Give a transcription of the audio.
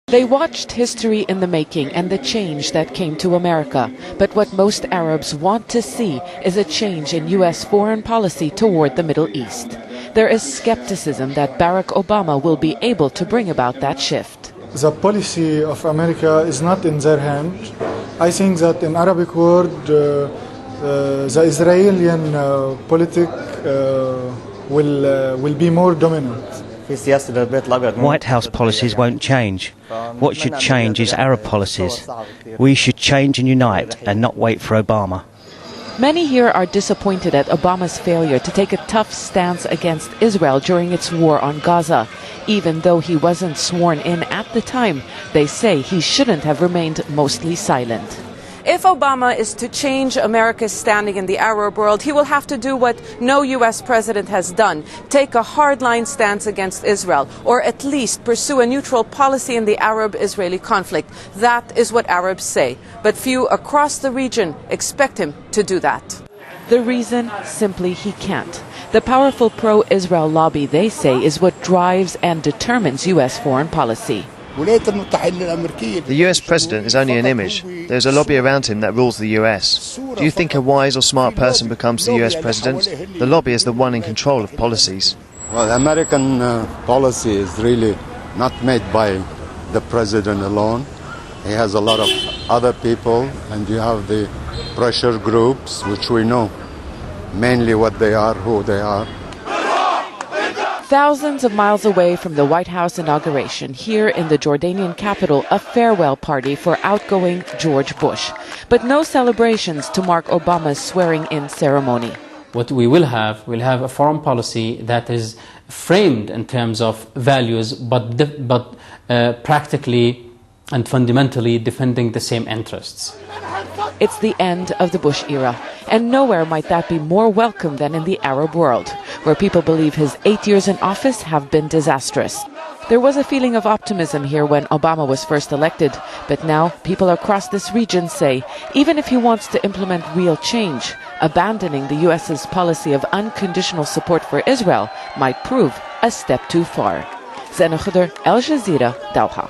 They watched history in the making and the change that came to America. But what most Arabs want to see is a change in U.S. foreign policy toward the Middle East. There is skepticism that Barack Obama will be able to bring about that shift. The policy of America is not in their hand. I think that in Arabic world, the Israeli politic will be more dominant. White House policies won't change. What should change is Arab policies. We should change and unite and not wait for Obama. Many here are disappointed at Obama's failure to take a tough stance against Israel during its war on Gaza. Even though he wasn't sworn in at the time, they say he shouldn't have remained mostly silent. If Obama is to change America's standing in the Arab world, he will have to do what no U.S. president has done, take a hardline stance against Israel, or at least pursue a neutral policy in the Arab-Israeli conflict. That is what Arabs say. But few across the region expect him to do that. The reason? Simply he can't. The powerful pro-Israel lobby, they say, is what drives and determines U.S. foreign policy. The US president is only an image. There's a lobby around him that rules the US. Do you think a wise or smart person becomes the US president? The lobby is the one in control of policies. Well, American policy is really not made by the president alone. He has a lot of other people, and you have the pressure groups, which we know mainly what they are, who they are. Thousands of miles away from the White House inauguration, here in the Jordanian capital, a farewell party for outgoing George Bush. But no celebrations to mark Obama's swearing-in ceremony. What we'll have a foreign policy that is framed in terms of values, but practically and fundamentally defending the same interests. It's the end of the Bush era, and nowhere might that be more welcome than in the Arab world, where people believe his 8 years in office have been disastrous. There was a feeling of optimism here when Obama was first elected, but now people across this region say even if he wants to implement real change, abandoning the US's policy of unconditional support for Israel might prove a step too far. Zeina Khodr, Al Jazeera, Doha.